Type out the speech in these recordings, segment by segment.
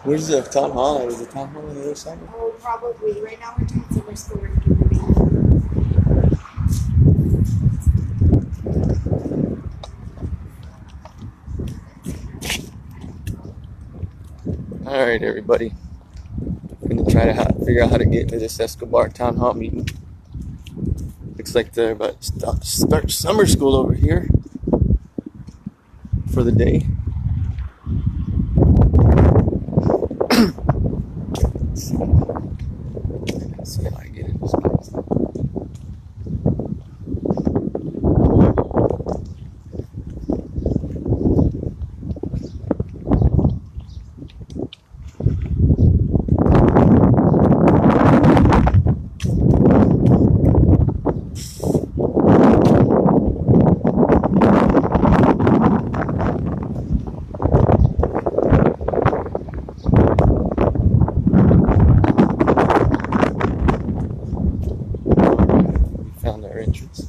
Where's the town hall? Is the town hall on the other side? Oh, probably. Right now we're doing some Escobar community. All right, everybody. I'm gonna try to figure out how to get into this Escobar town hall meeting. Looks like they're about to start summer school over here for the day. Let's see how I get in this place. Found our entrance.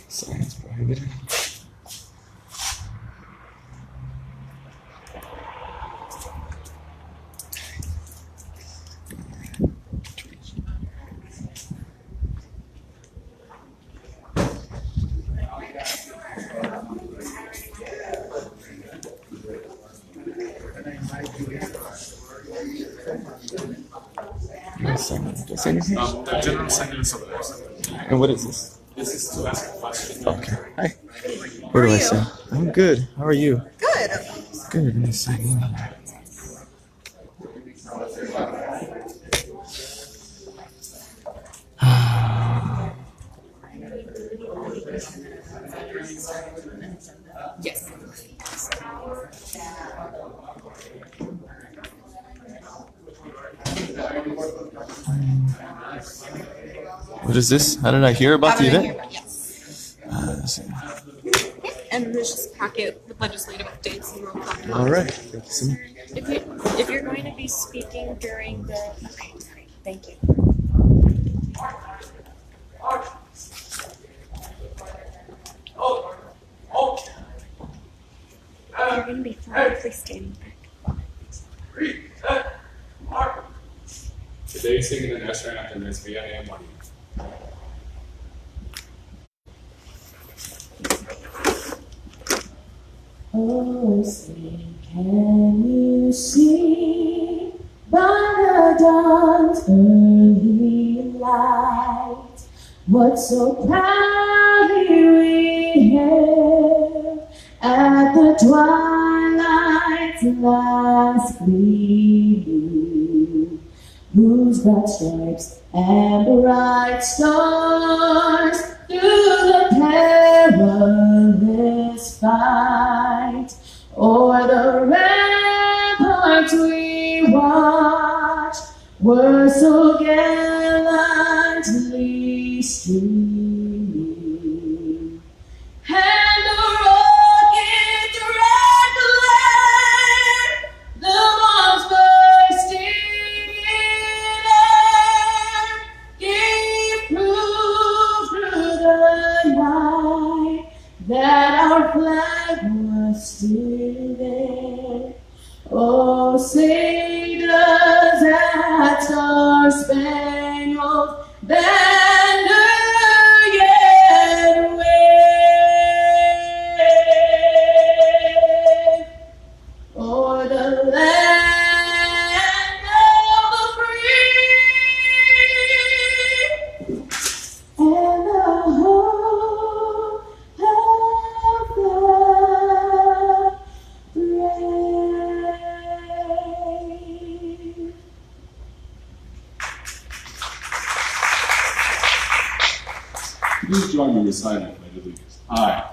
Science prohibited. The general sign is over there. And what is this? This is to ask a question. Okay. Hi. Where do I sign? I'm good. How are you? Good. Good. Let me sign in. Yes. What is this? How did I hear about the event? Yes. Let's see. And there's just a packet with legislative updates and roll call. All right. Thank you so much. If you're going to be speaking during the thank you. You're going to be fine. Please stand back. Today singing the national anthem is VIA money. Oh, say, can you see by the dawn's early light what so proudly we hailed at the twilight's last gleaming, whose broad stripes and bright stars through the perilous fight o'er the ramparts we watched were so gallantly streaming. And the rocket's red glare, the bombs bursting in air, gave proof through the night that our flag was still there. Oh, say does that star-spangled banner yet wave o'er the land of the free and the home of the brave. Please join me in reciting the Pledge of Allegiance. I.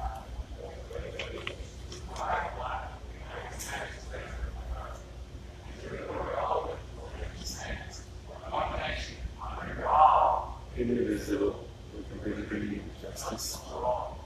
Indivisible, with liberty and justice for all.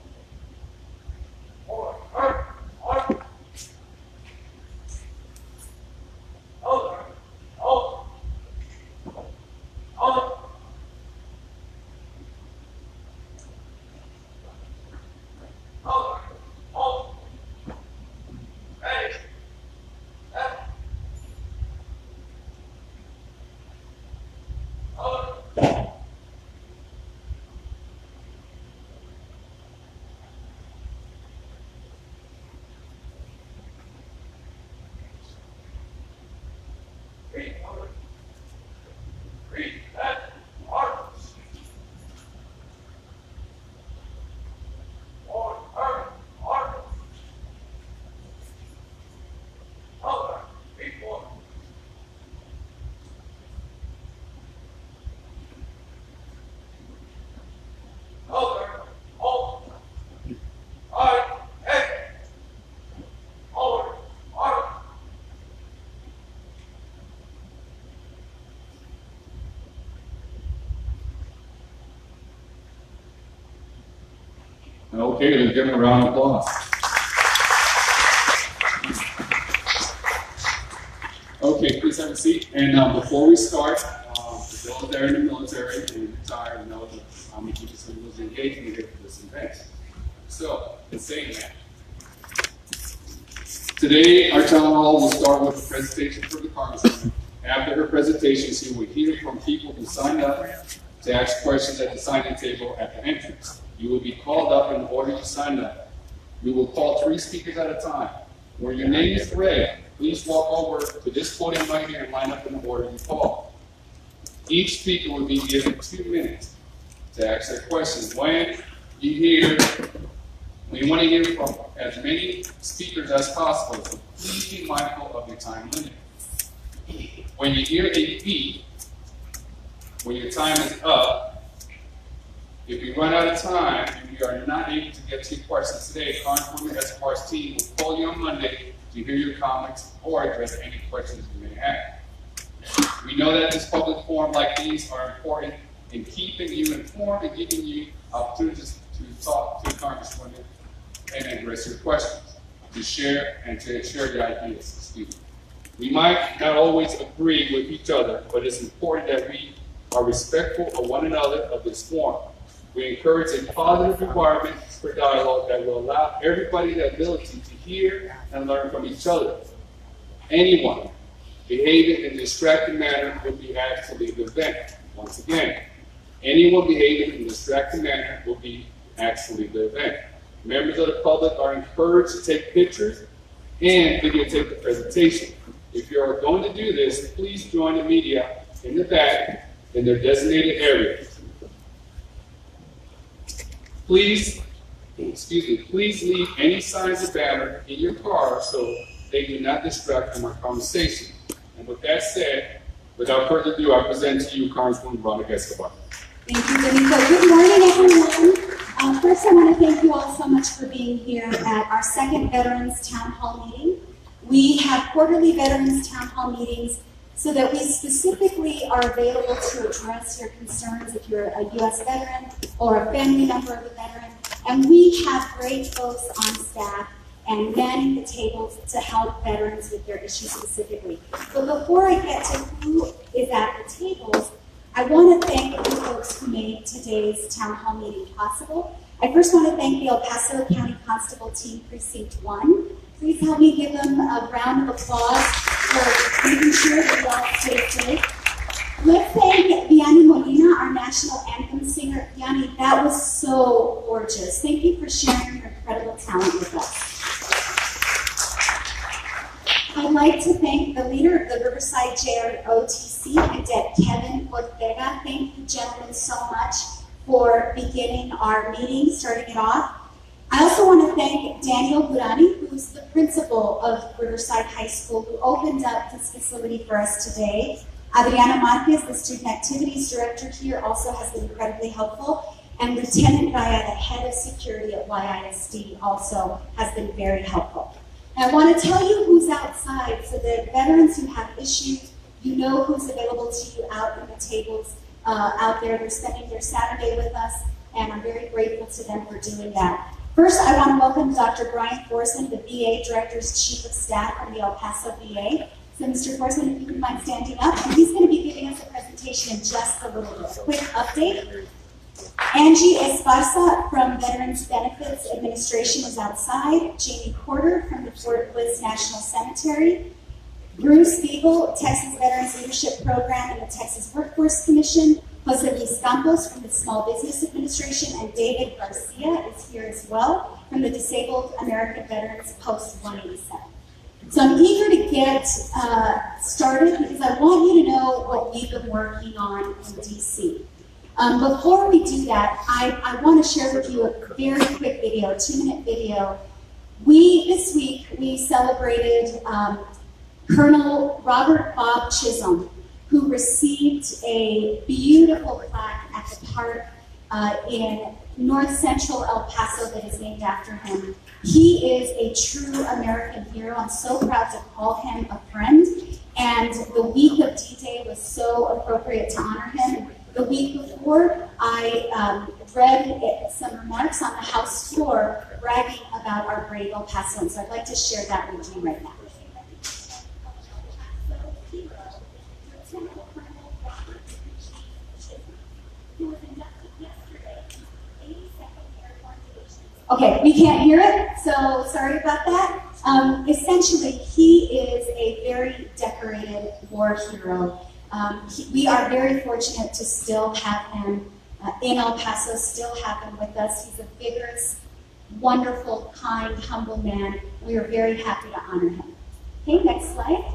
Okay, let's give him a round of applause. Okay, please have a seat. And before we start, for those that are in the military and retired know that I'm going to give you some of those engagement here for this event. So, in saying that, today our town hall will start with a presentation from the Congresswoman. After her presentation, she will hear from people who signed up to ask questions at the sign-in table at the entrance. You will be called up in the order you signed up. We will call 3 speakers at a time. When your name is read, please walk over to this podium right here and line up in the order you call. Each speaker will be given 2 minutes to ask their questions. When you want to hear from as many speakers as possible, so please be mindful of your time limit. When you hear a beep, when your time is up, if you run out of time and you are not able to get to your questions today, Congresswoman Escobar's team will call you on Monday to hear your comments or address any questions you may have. We know that this public forum like these are important in keeping you informed and giving you opportunities to talk to Congresswomen and address your questions, to share your ideas. Excuse me. We might not always agree with each other, but it's important that we are respectful of one another of this forum. We encourage a positive environment for dialogue that will allow everybody the ability to hear and learn from each other. Anyone behaving in a distracted manner will be asked to leave the event. Once again, anyone behaving in a distracted manner will be asked to leave the event. Members of the public are encouraged to take pictures and videotape the presentation. If you are going to do this, please join the media in the back in their designated areas. Please leave any signs of banner in your car so they do not distract from our conversation. And with that said, without further ado, I present to you Congresswoman Veronica Escobar. Thank you, Benito. Good morning, everyone. First, I want to thank you all so much for being here at our second Veterans Town Hall meeting. We have quarterly Veterans Town Hall meetings so that we specifically are available to address your concerns if you're a U.S. veteran or a family member of a veteran. And we have great folks on staff and manning the tables to help veterans with their issues specifically. But before I get to who is at the tables, I want to thank the folks who made today's town hall meeting possible. I first want to thank the El Paso County Constable Team Precinct 1. Please help me give them a round of applause for making sure that we all stay safe. Let's thank Vianney Molina, our national anthem singer. Vianney, that was so gorgeous. Thank you for sharing your incredible talent with us. I'd like to thank the leader of the Riverside JROTC, Cadet Kevin Ortega. Thank you, gentlemen, so much for beginning our meeting, starting it off. I also want to thank Daniel Burani, who's the principal of Riverside High School, who opened up this facility for us today. Adriana Marquez, the Student Activities Director here, also has been incredibly helpful. And Lieutenant Raya, the head of security at YISD, also has been very helpful. And I want to tell you who's outside so that veterans who have issues, you know who's available to you out in the tables out there. They're spending their Saturday with us, and I'm very grateful to them for doing that. First, I want to welcome Dr. Brian Thorson, the VA Director's Chief of Staff from the El Paso VA. So, Mr. Thorson, if you wouldn't mind standing up, and he's going to be giving us a presentation in just a little bit. Quick update. Angie Esparza from Veterans Benefits Administration is outside. Jamie Porter from the Fort Bliss National Cemetery. Bruce Beagle, Texas Veterans Leadership Program and the Texas Workforce Commission. Jose Luis Campos from the Small Business Administration, and David Garcia is here as well from the Disabled American Veterans Post 187. So I'm eager to get started because I want you to know what we've been working on in DC. Before we do that, I want to share with you a very quick video, 2-minute video. This week, we celebrated Colonel Robert Bob Chisholm, who received a beautiful plaque at the park in north central El Paso that is named after him. He is a true American hero. I'm so proud to call him a friend. And the week of D-Day was so appropriate to honor him. The week before, I read some remarks on the House floor bragging about our brave El Pasoans. So I'd like to share that with you right now. Okay, we can't hear it, so sorry about that. Essentially, he is a very decorated war hero. We are very fortunate to still have him in El Paso, still have him with us. He's a vigorous, wonderful, kind, humble man. We are very happy to honor him. Okay, next slide.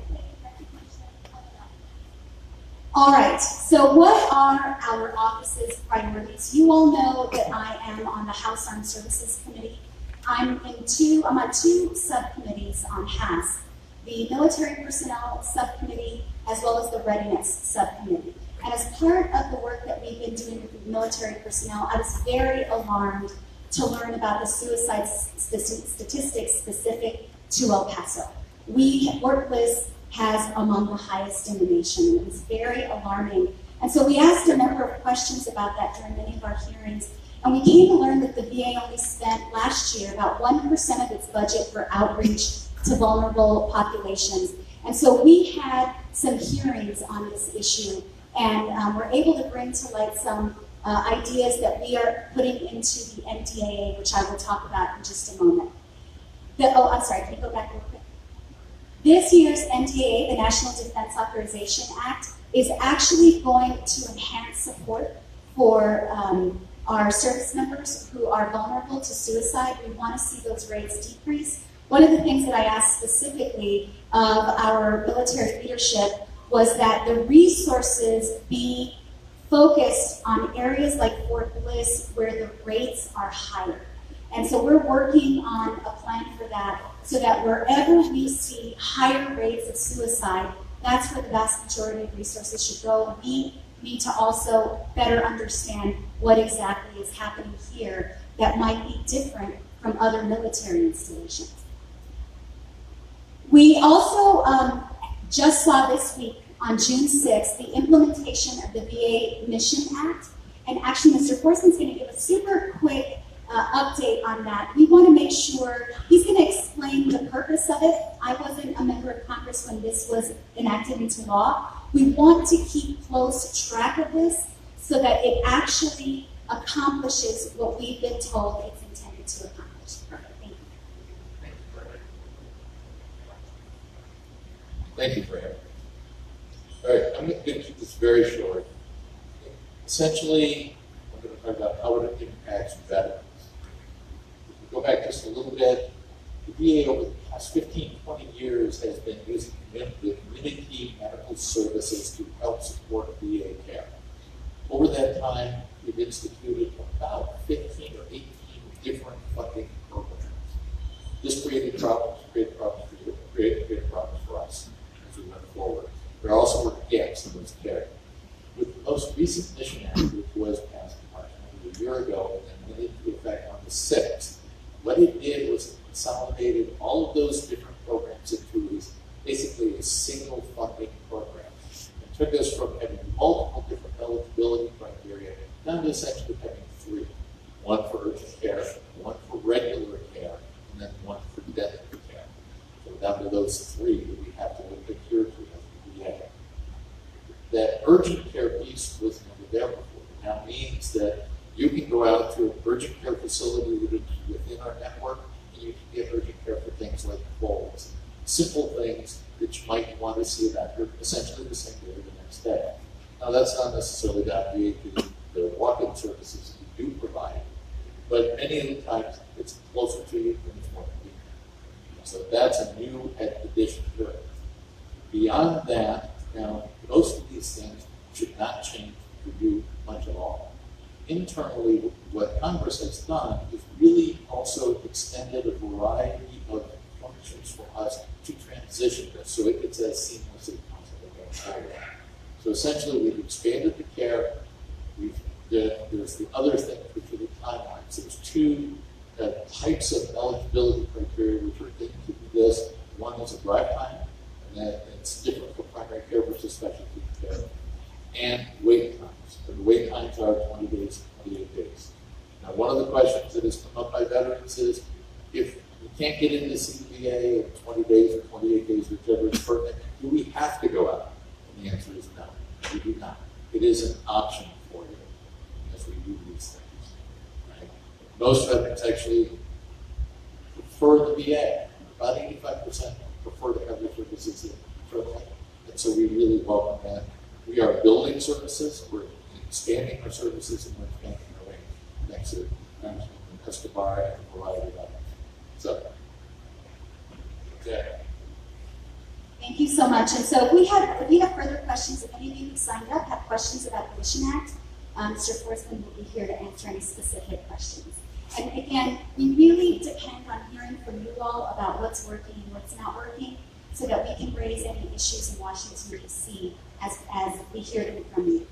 All right, so what are our office's priorities? You all know that I am on the House Armed Services Committee. I'm on two subcommittees on HASC, the Military Personnel Subcommittee as well as the Readiness Subcommittee. And as part of the work that we've been doing with the military personnel, I was very alarmed to learn about the suicide statistics specific to El Paso. Workplace has among the highest in the nation. It was very alarming. And so we asked a number of questions about that during many of our hearings. And we came to learn that the VA only spent last year about 1% of its budget for outreach to vulnerable populations. And so we had some hearings on this issue, and we're able to bring to light some ideas that we are putting into the NDAA, which I will talk about in just a moment. I'm sorry, can you go back real quick? This year's NDAA, the National Defense Authorization Act, is actually going to enhance support for our service members who are vulnerable to suicide. We want to see those rates decrease. One of the things that I asked specifically of our military leadership was that the resources be focused on areas like Fort Bliss where the rates are higher. And so we're working on a plan for that so that wherever we see higher rates of suicide, that's where the vast majority of resources should go. We need to also better understand what exactly is happening here that might be different from other military installations. We also just saw this week on June 6th the implementation of the VA Mission Act. And actually, Mr. Forsman's going to give a super quick update on that. We want to make sure, he's going to explain the purpose of it. I wasn't a member of Congress when this was enacted into law. We want to keep close track of this so that it actually accomplishes what we've been told it's intended to accomplish. Thank you. Thank you, Fran. All right, I'm going to keep this very short. Essentially, I'm going to talk about how it impacts veterans. If we go back just a little bit, the VA over the past 15, 20 years has been using the community medical services to help support VA care. Over that time, we've instituted about 15 or 18 different funding programs. This created problems for you, created problems for us as we went forward. There also were gaps in this care. With the most recent Mission Act, which was passed approximately a year ago and went into effect on the 6th, what it did was it consolidated all of those different programs into basically a single funding program. It took us from having multiple different eligibility criteria down to essentially having three. One for urgent care, one for regular care, and then one for dental care. So down to those three that we have to adhere to as the VA. That urgent care piece was never there before. It now means that you can go out to an urgent care facility within our network, and you can get urgent care for things like colds. Simple things that you might want to see a doctor essentially the same day or the next day. Now, that's not necessarily that the walk-in services we do provide, but many of the times it's closer to you and it's more convenient. So that's a new addition to it. Beyond that, now, most of these things should not change for you much at all. Internally, what Congress has done is really also extended a variety of functions for us to transition this so it gets as seamless as possible going forward. So essentially, we've expanded the care. There's the other thing, which are the timelines. There's two types of eligibility criteria which are into this. One is a drive time, and it's different for primary care versus specialty care, and wait times. And the wait times are 20 days, 28 days. Now, one of the questions that has come up by veterans is, if we can't get into CVA in 20 days or 28 days, whichever is pertinent, do we have to go out? And the answer is no, we do not. It is an option for you as we do these things. Right? Most veterans actually prefer the VA. About 85% prefer to have their services in AAA. And so we really welcome that. We are building services, we're expanding our services, and we're expanding our range thanks to Escobar and a variety of others. So, okay. Thank you so much. And so if you have further questions, if any of you who signed up have questions about the Mission Act, Mr. Forsman will be here to answer any specific questions. And again, we really depend on hearing from you all about what's working and what's not working, so that we can raise any issues in Washington, D.C. as we hear them from you.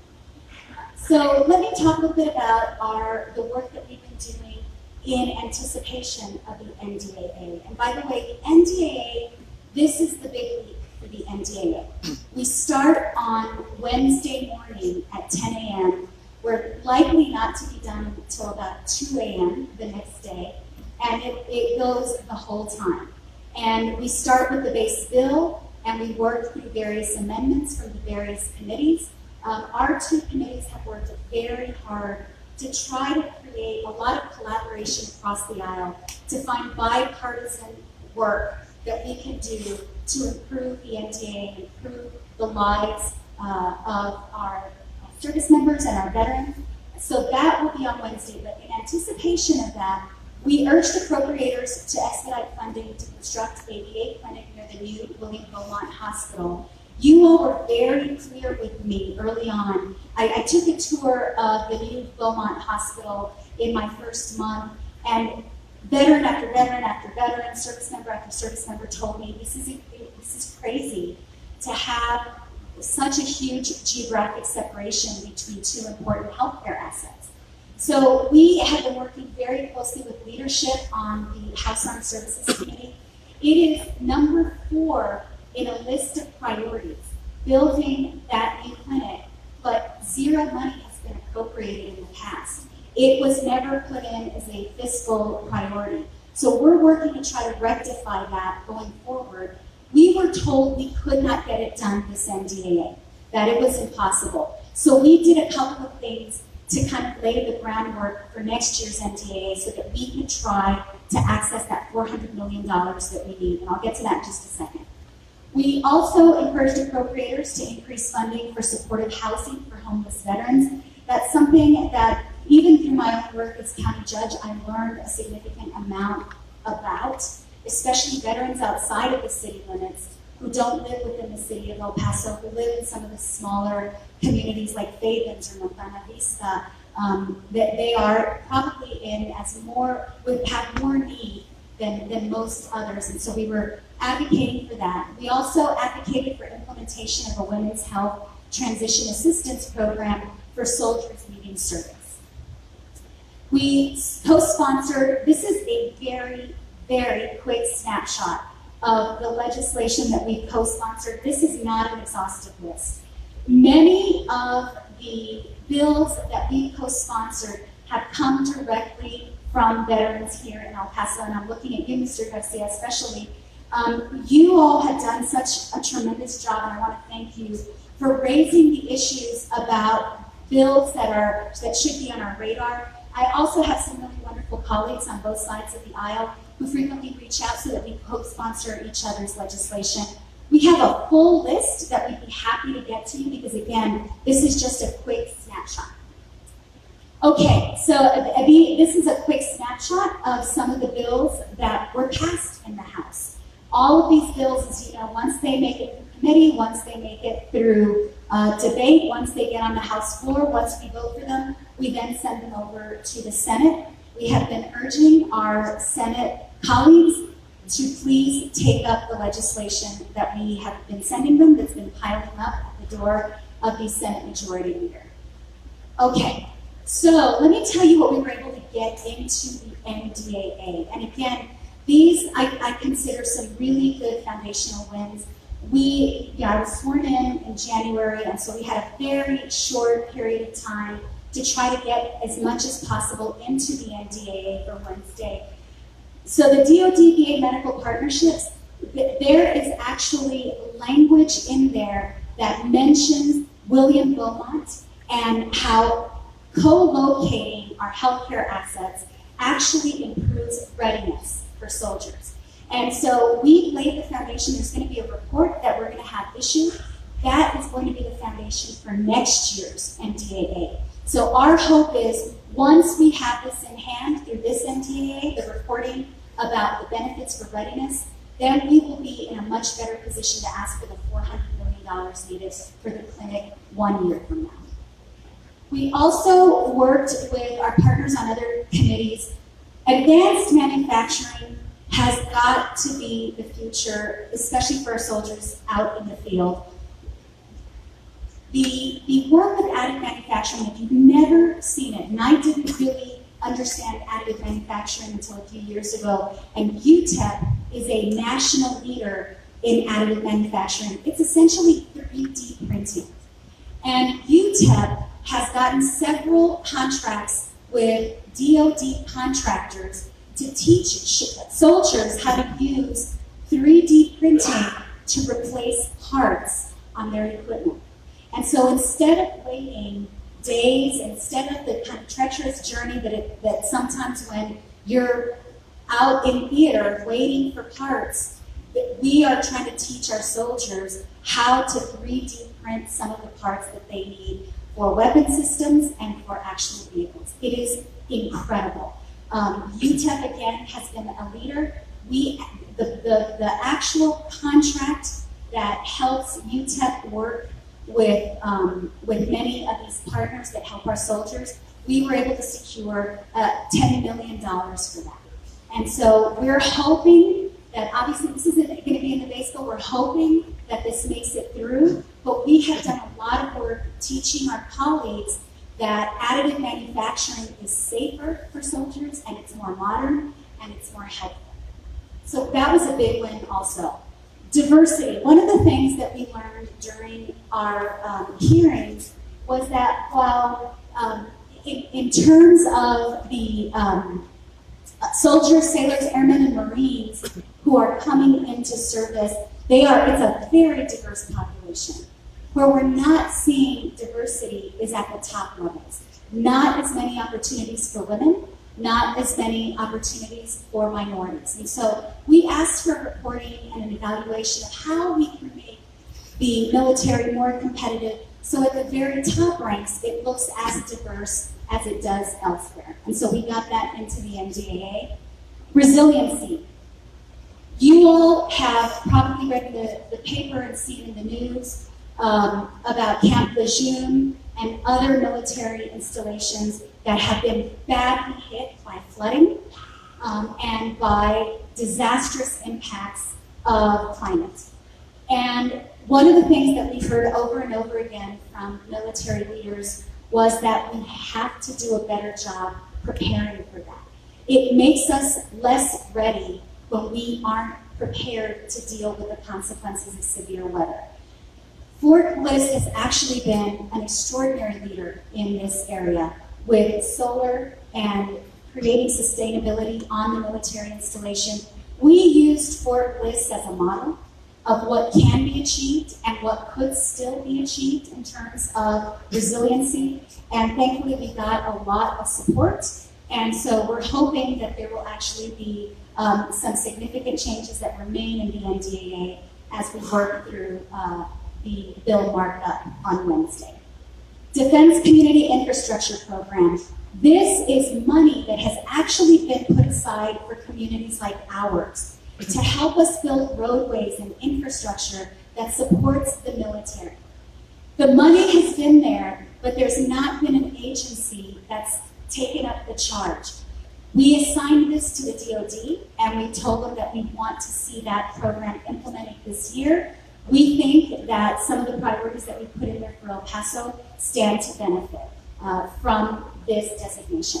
So let me talk a little bit about the work that we've been doing in anticipation of the NDAA. And by the way, the NDAA, this is the big week for the NDAA. We start on Wednesday morning at 10 a.m. We're likely not to be done until about 2 a.m. the next day, and it goes the whole time. And we start with the base bill, and we work through various amendments from the various committees. Our two committees have worked very hard to try to create a lot of collaboration across the aisle to find bipartisan work that we can do to improve the NDA and improve the lives of our service members and our veterans. So that will be on Wednesday, but in anticipation of that, we urged appropriators to expedite funding to construct a VA clinic near the new William Beaumont Hospital. You all were very clear with me early on. I took a tour of the new Beaumont Hospital in my first month, and veteran after veteran after veteran, service member after service member told me, this is crazy to have such a huge geographic separation between two important healthcare assets. So we have been working very closely with leadership on the House Armed Services Committee. It is number 4 in a list of priorities, building that new clinic, but zero money has been appropriated in the past. It was never put in as a fiscal priority. So we're working to try to rectify that going forward. We were told we could not get it done this NDAA, that it was impossible. So we did a couple of things to kind of lay the groundwork for next year's NDAA so that we could try to access that $400 million that we need. And I'll get to that in just a second. We also encouraged appropriators to increase funding for supportive housing for homeless veterans. That's something that, even through my own work as county judge, I learned a significant amount about, especially veterans outside of the city limits who don't live within the city of El Paso, who live in some of the smaller communities like Fabens or Montana Vista, that they are probably would have more need than most others. And so we were advocating for that. We also advocated for implementation of a women's health transition assistance program for soldiers leaving service. We co-sponsored, this is a very, very quick snapshot of the legislation that we co-sponsored. This is not an exhaustive list. Many of the bills that we co-sponsored have come directly from veterans here in El Paso, and I'm looking at you, Mr. Garcia, especially. You all have done such a tremendous job, and I want to thank you for raising the issues about bills that should be on our radar. I also have some really wonderful colleagues on both sides of the aisle who frequently reach out so that we co-sponsor each other's legislation. We have a full list that we'd be happy to get to you because, again, this is just a quick snapshot. Okay, so this is a quick snapshot of some of the bills that were passed in the House. All of these bills, as you know, once they make it through committee, once they make it through debate, once they get on the House floor, once we vote for them, we then send them over to the Senate. We have been urging our Senate colleagues to please take up the legislation that we have been sending them that's been piling up at the door of the Senate Majority Leader. Okay, so let me tell you what we were able to get into the NDAA. And again, these I consider some really good foundational wins. I was sworn in January, and so we had a very short period of time to try to get as much as possible into the NDAA for Wednesday. So the DoD-VA medical partnerships, there is actually language in there that mentions William Beaumont and how co-locating our healthcare assets actually improves readiness for soldiers. And so we laid the foundation. There's going to be a report that we're going to have issued. That is going to be the foundation for next year's NDAA. So our hope is once we have this in hand through this NDAA, the reporting about the benefits for readiness, then we will be in a much better position to ask for the $400 million needed for the clinic 1 year from now. We also worked with our partners on other committees. Advanced manufacturing has got to be the future, especially for our soldiers out in the field. The work with additive manufacturing, if you've never seen it, and I didn't really understand additive manufacturing until a few years ago, and UTEP is a national leader in additive manufacturing. It's essentially 3D printing. And UTEP has gotten several contracts with DoD contractors to teach soldiers how to use 3D printing to replace parts on their equipment. And so instead of waiting days, instead of the kind of treacherous journey that sometimes when you're out in theater waiting for parts, that we are trying to teach our soldiers how to 3D print some of the parts that they need for weapon systems and for actual vehicles. It is incredible. UTEP again has been a leader. The actual contract that helps UTEP work with many of these partners that help our soldiers, we were able to secure $10 million for that. And so we're hoping that, obviously this isn't going to be in the base bill, we're hoping that this makes it through, but we have done a lot of work teaching our colleagues that additive manufacturing is safer for soldiers, and it's more modern, and it's more helpful. So that was a big win also. Diversity. One of the things that we learned during our hearings was that while in terms of the soldiers, sailors, airmen, and Marines who are coming into service, it's a very diverse population. Where we're not seeing diversity is at the top levels. Not as many opportunities for women, not as many opportunities for minorities. And so we asked for reporting and an evaluation of how we can make the military more competitive so at the very top ranks it looks as diverse as it does elsewhere. And so we got that into the NDAA. Resiliency. You all have probably read the paper and seen in the news about Camp Lejeune and other military installations that have been badly hit by flooding and by disastrous impacts of climate. And one of the things that we heard over and over again from military leaders was that we have to do a better job preparing for that. It makes us less ready when we aren't prepared to deal with the consequences of severe weather. Fort Bliss has actually been an extraordinary leader in this area with solar and creating sustainability on the military installation. We used Fort Bliss as a model of what can be achieved and what could still be achieved in terms of resiliency. And thankfully, we got a lot of support. And so we're hoping that there will actually be some significant changes that remain in the NDAA as we work through the bill markup on Wednesday. Defense Community Infrastructure Program. This is money that has actually been put aside for communities like ours to help us build roadways and infrastructure that supports the military. The money has been there, but there's not been an agency that's taken up the charge. We assigned this to the DoD, and we told them that we want to see that program implemented this year. We think that some of the priorities that we put in there for El Paso stand to benefit from this designation.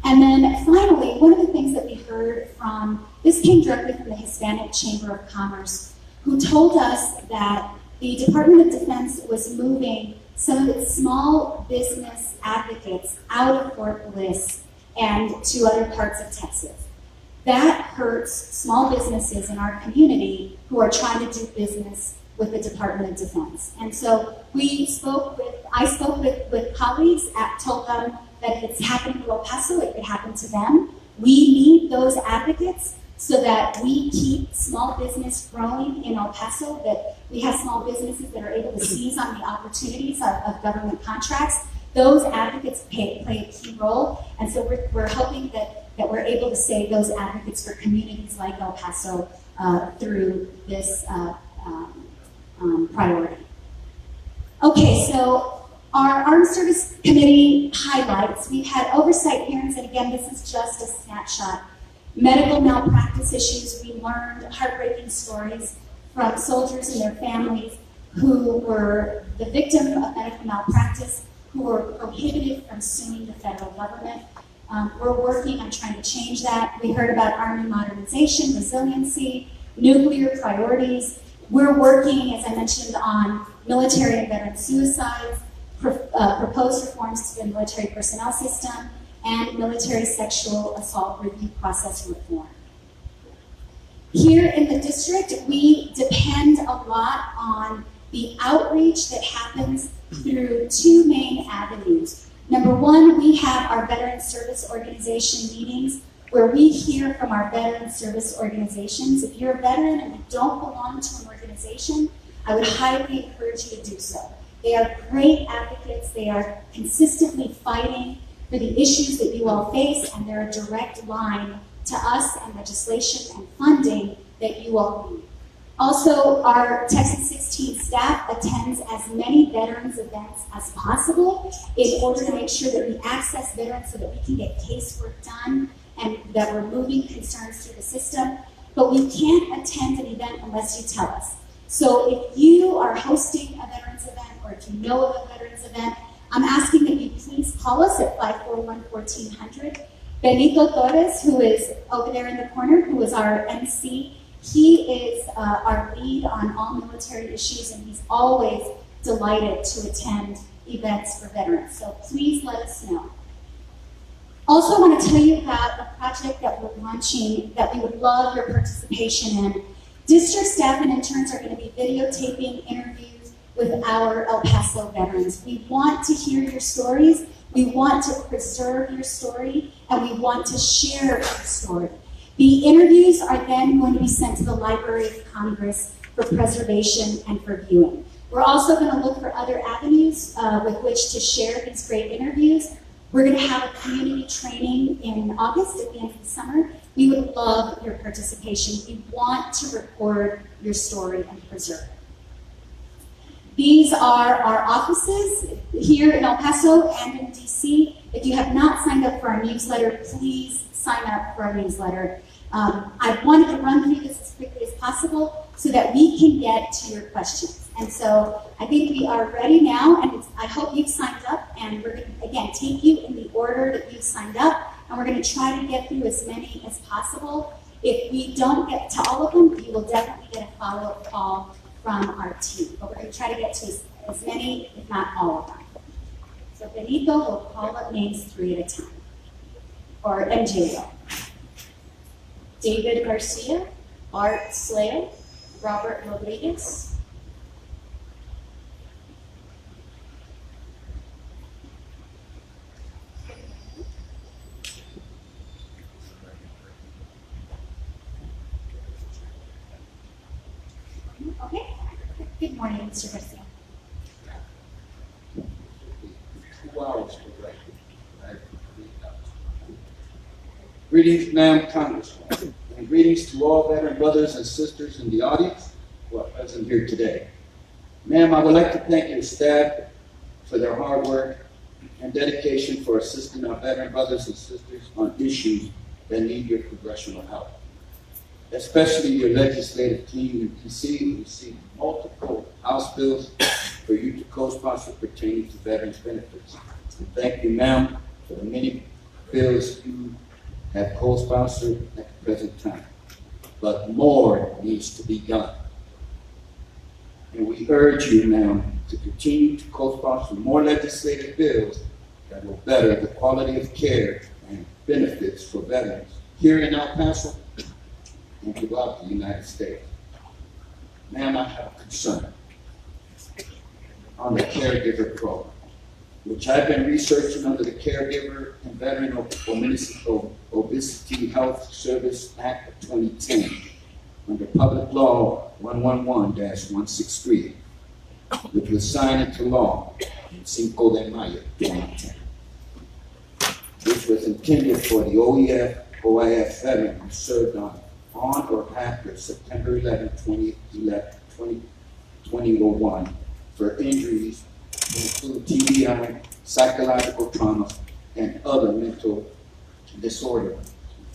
And then finally, one of the things that we heard from, this came directly from the Hispanic Chamber of Commerce, who told us that the Department of Defense was moving some of its small business advocates out of Fort Bliss and to other parts of Texas. That hurts small businesses in our community who are trying to do business with the Department of Defense. And so I spoke with colleagues, told them that if it's happening in El Paso, it could happen to them. We need those advocates so that we keep small business growing in El Paso, that we have small businesses that are able to seize on the opportunities of government contracts. Those advocates play a key role, and so we're hoping that we're able to save those advocates for communities like El Paso through this priority. Okay, so our Armed Service Committee highlights. We've had oversight hearings, and again, this is just a snapshot. Medical malpractice issues, we learned heartbreaking stories from soldiers and their families who were the victim of medical malpractice, who were prohibited from suing the federal government. We're working on trying to change that. We heard about Army modernization, resiliency, nuclear priorities. We're working, as I mentioned, on military and veteran suicides, proposed reforms to the military personnel system, and military sexual assault review process reform. Here in the district, we depend a lot on the outreach that happens through two main avenues. Number one, we have our Veteran Service Organization meetings where we hear from our veteran service organizations. If you're a veteran and you don't belong to an organization, I would highly encourage you to do so. They are great advocates. They are consistently fighting for the issues that you all face, and they're a direct line to us and legislation and funding that you all need. Also, our Texas 16 staff attends as many veterans events as possible in order to make sure that we access veterans so that we can get casework done and that we're moving concerns through the system. But we can't attend an event unless you tell us. So if you are hosting a veterans event or if you know of a veterans event, I'm asking that you please call us at 541-1400. Benito Torres, who is over there in the corner, who is our MC, he is our lead on all military issues, and he's always delighted to attend events for veterans. So please let us know. Also, I want to tell you about a project that we're launching that we would love your participation in. District staff and interns are going to be videotaping interviews with our El Paso veterans. We want to hear your stories, we want to preserve your story, and we want to share your story. The interviews are then going to be sent to the Library of Congress for preservation and for viewing. We're also going to look for other avenues with which to share these great interviews. We're going to have a community training in August at the end of the summer. We would love your participation. We want to record your story and preserve it. These are our offices here in El Paso and in DC. If you have not signed up for our newsletter, please sign up for our newsletter. I wanted to run through this as quickly as possible so that we can get to your questions. And so I think we are ready now, and I hope you've signed up, and we're going to, again, take you in the order that you've signed up, and we're going to try to get through as many as possible. If we don't get to all of them, you will definitely get a follow-up call from our team. But we're going to try to get to as many, if not all of them. So Benito will call up names 3 at a time, or MJ will. David Garcia, Art Slade, Robert Rodriguez, okay. Good morning, Mr. Garcia. 2 hours for break. Greetings, ma'am, Congresswoman, and greetings to all veteran brothers and sisters in the audience who are present here today. Ma'am, I would like to thank your staff for their hard work and dedication for assisting our veteran brothers and sisters on issues that need your congressional help. Especially your legislative team. You can see we received multiple House bills for you to co-sponsor pertaining to veterans benefits. And thank you, ma'am, for the many bills you have co-sponsored at the present time. But more needs to be done. And we urge you, ma'am, to continue to co-sponsor more legislative bills that will better the quality of care and benefits for veterans here in El Paso and throughout the United States. Ma'am, I have a concern on the caregiver program, which I've been researching under the Caregiver and Veteran Obesity Health Service Act of 2010, under Public Law 111-163, which was signed into law on 5 de Mayo 2010, which was intended for the OIF veteran who served on or after September 11, 2001 for injuries include TBI, psychological trauma, and other mental disorder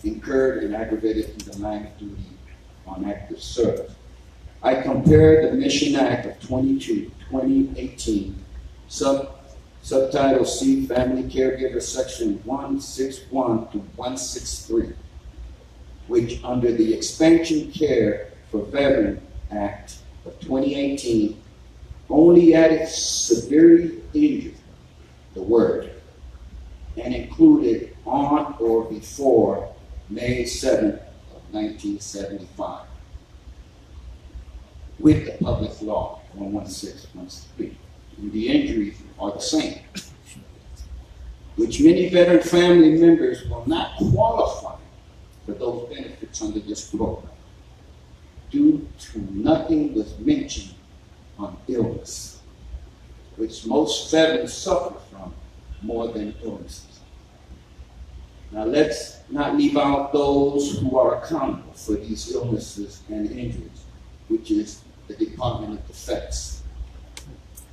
incurred and aggravated in the line of duty on active service. I compared the Mission Act of 2018, subtitle C, Family Caregiver, section 161 to 163, which under the Expansion Care for Veteran Act of 2018 only added severely injured, the word, and included on or before May 7th of 1975 with the Public Law 116-163. And the injuries are the same, which many veteran family members will not qualify for those benefits under this program due to nothing was mentioned on illness, which most veterans suffer from more than illnesses. Now let's not leave out those who are accountable for these illnesses and injuries, which is the Department of Defense,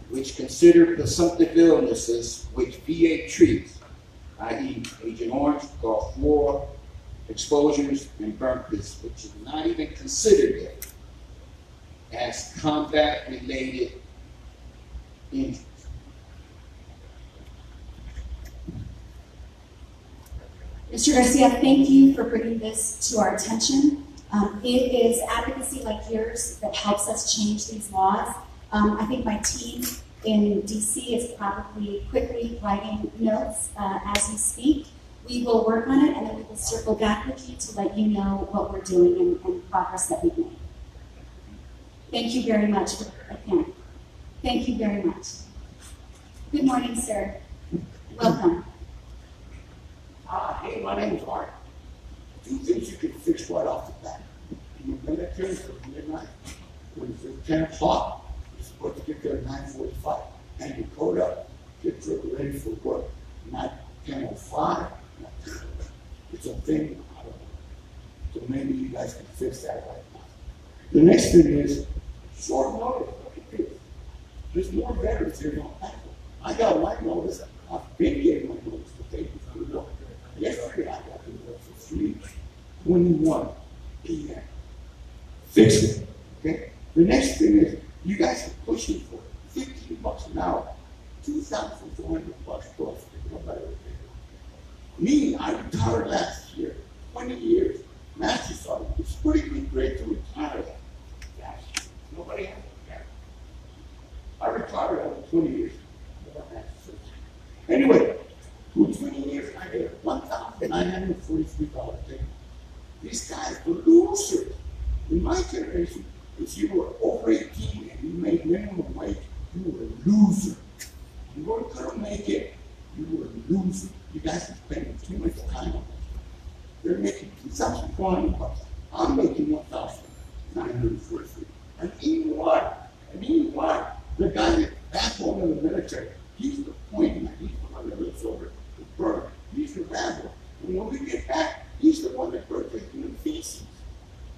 which consider presumptive illnesses which VA treats, i.e. Agent Orange, Gulf War, exposures, and burn pits, which is not even considered yet as combat-related injuries. Mr. Garcia, thank you for bringing this to our attention. It is advocacy like yours that helps us change these laws. I think my team in DC is probably quickly writing notes as we speak. We will work on it, and then we will circle back with you to let you know what we're doing and progress that we've made. Thank you very much again. Thank you very much. Good morning, sir. Welcome. Hey, my name is Art. Two things you can fix right off the bat. You're military for midnight. When it's 10 o'clock, you're supposed to get there at 9:45. And you code up, get ready for work. Not 10:05. It's a thing. I don't know. So maybe you guys can fix that right now. The next thing is short notice. Look at this. There's more veterans here on Apple. I got my notice. I've been getting my notice to take you through the work. Yesterday I got to work for 3:21 p.m. Fix it. Okay? The next thing is you guys are pushing for $15 an hour, $2,400 plus. Me, I retired last year, 20 years. Master Sergeant, it's pretty great to retire last year. Nobody has that. I retired after 20 years. Anyway, for 20 years, I get $1,943 payment. These guys were losers. In my generation, if you were over 18 and you made minimum wage, you were a loser. You weren't going to make it, you were a loser. You guys are spending too much time on this. They're making $2,400. I'm making $1,943. And even what? The guy that's backbone of the military, he's the point man. He's the one that lives over the burn. He's the rebel. And when we get back, he's the one that burns the human feces.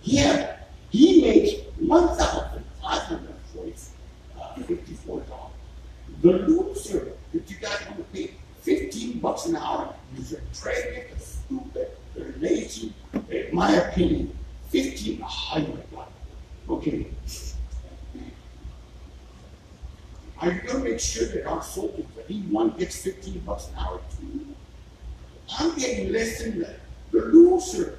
Yeah, he makes $1,554. The loser that you guys want to pay $15 an hour, is a trade, they're stupid, they're lazy. In my opinion, $1,500. Okay. Are you going to make sure that our soldiers, that each one gets $15 an hour too? I'm getting less than the loser.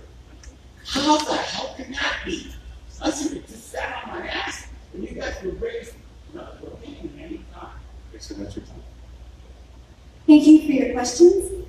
How the hell can that be? I should have just sat on my ass and you guys were raised, paying any so that's your time. Thank you for your questions.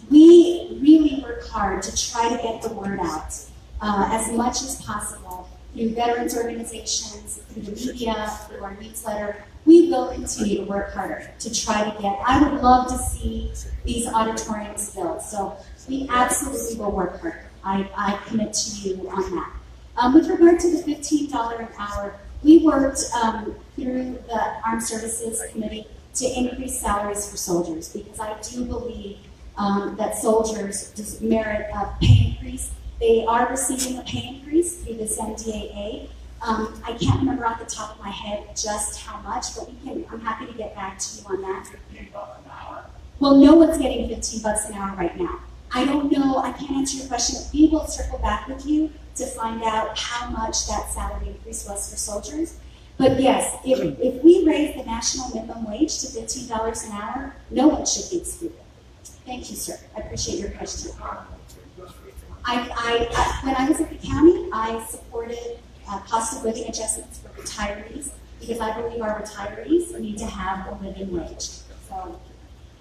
We really work hard to try to get the word out as much as possible through veterans organizations, through the media, through our newsletter. We will continue to work harder to try to get, I would love to see these auditoriums filled. So we absolutely will work harder. I commit to you on that. With regard to the $15 an hour, we worked through the Armed Services Committee to increase salaries for soldiers, because I do believe that soldiers merit a pay increase. They are receiving a pay increase through this MDAA. I can't remember off the top of my head just how much, but I'm happy to get back to you on that. $15 an hour. Well, no one's getting $15 an hour right now. I don't know, I can't answer your question. We will circle back with you to find out how much that salary increase was for soldiers. But yes, if we raise the national minimum wage to $15 an hour, no one should be excluded. Thank you, sir. I appreciate your question. When I was at the county, I supported cost of living adjustments for retirees, because I believe our retirees need to have a living wage. So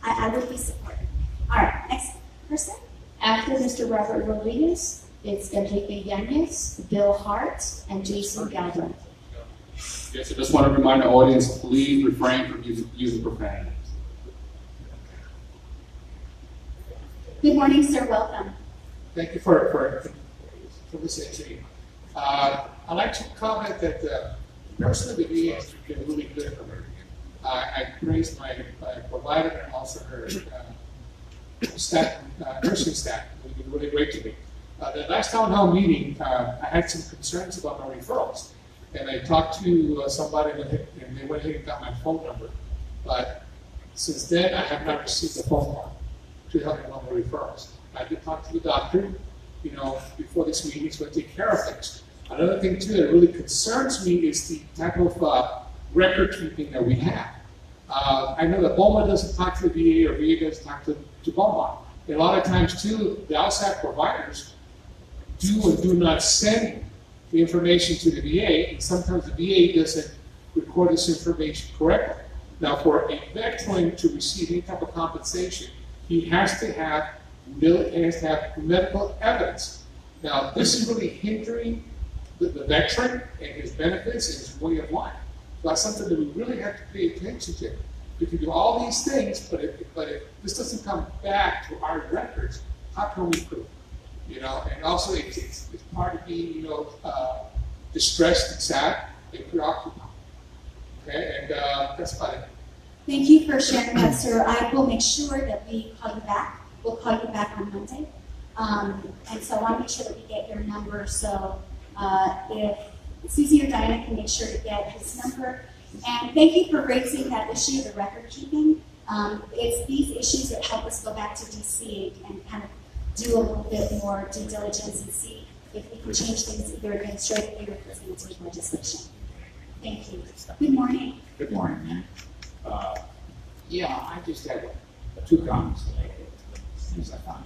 I would be supportive. All right, next person. After Mr. Robert Rodriguez, it's Enrique Yanez, Bill Hart, and Jason Galvin. Yes, I just want to remind the audience, please refrain from using profanity. Good morning, sir. Welcome. Thank you for this interview. I'd like to comment that the nursing of the VA has been really good for her. I praised my provider and also her nursing staff. It's been really great to me. The last town hall meeting, I had some concerns about my referrals. And I talked to somebody and they went ahead and got my phone number. But since then, I have not received a phone call to help me on my referrals. I did talk to the doctor, before this meeting, so I take care of things. Another thing too that really concerns me is the type of record keeping that we have. I know that BOMA doesn't talk to the VA or VA doesn't talk to BOMA. And a lot of times too, the outside providers do and do not send the information to the VA, and sometimes the VA doesn't record this information correctly. Now, for a veteran to receive any type of compensation, he has to have medical evidence. Now, this is really hindering the veteran and his benefits and his way of life. So that's something that we really have to pay attention to. We can do all these things, but if this doesn't come back to our records, how can we prove? And also it's part of being, distressed and sad and preoccupied. Okay, and that's about it. Thank you for sharing that, sir. I will make sure that we call you back. We'll call you back on Monday. And so I want to make sure that we get your number. So if Susie or Diana can make sure to get his number. And thank you for raising that issue, the record keeping. It's these issues that help us go back to DC and kind of do a little bit more due diligence and see if we can change things either administratively or if it's going to take legislation. Thank you. Good morning. Good morning, man. I just had two comments to make since I found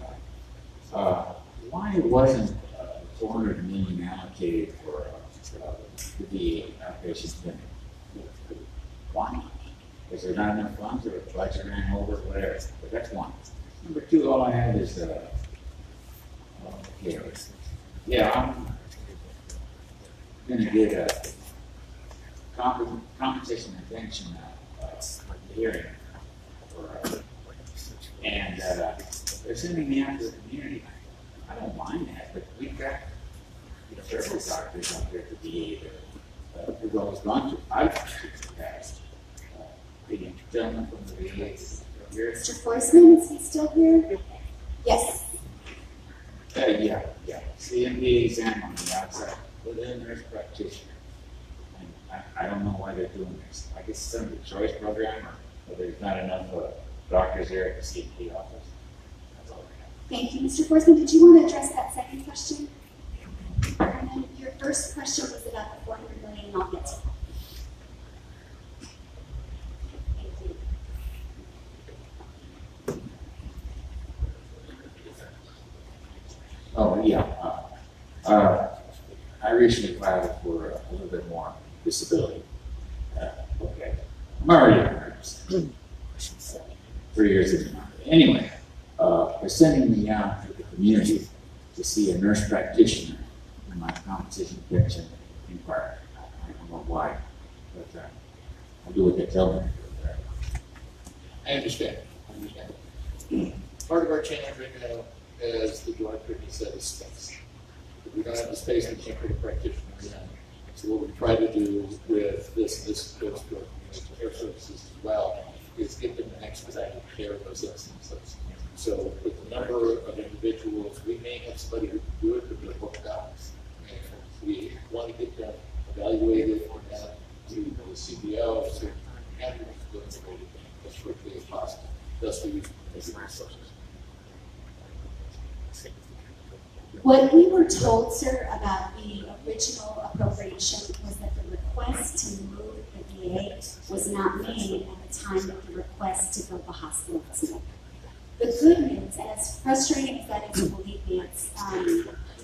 out. Why wasn't $400 million allocated for the VA outpatient clinic? Why? Is there not enough funds, or the budget ran over, whatever? But that's one. Number two, all I have is I'm going to get a compensation and pension hearing. And they're sending me out to the community. I don't mind that, but we've got several doctors out there at the VA that we've always gone to. I've gone to in the past. The gentleman from the VA is here. Mr. Foisman, is he still here? Yes. Yeah. CMDA exam on the outside, but then there's practitioner. And I don't know why they're doing this. I guess it's some of the choice program, or there's not enough doctors there at the CMDA office. That's all I have. Thank you, Mr. Forsman. Did you want to address that second question? And then your first question was about the $400 million, and I'll get to that. Thank you. Oh, yeah. I recently filed for a little bit more disability. Okay. Mario, 3 years ago. Anyway, they're sending me out to the community to see a nurse practitioner in my competition protection inquiry. I don't know why, but I'll do what they tell me. I understand. Part of our challenge right now, as the director he said, is space. If we don't have the space, we can't put a practitioner in. So what we try to do with this goes to our community care services as well, is give them an expedited care of those instances. So with the number of individuals, we may have somebody who can do it, but they're booked out. And we want to get them evaluated or not to the CBO, so we have to go integrated as quickly as possible. Thus, we use resources. What we were told, sir, about the original appropriation was that the request to move the VA was not made at the time of the request to build the hospital was made. The good news, and as frustrating as that is, believe me,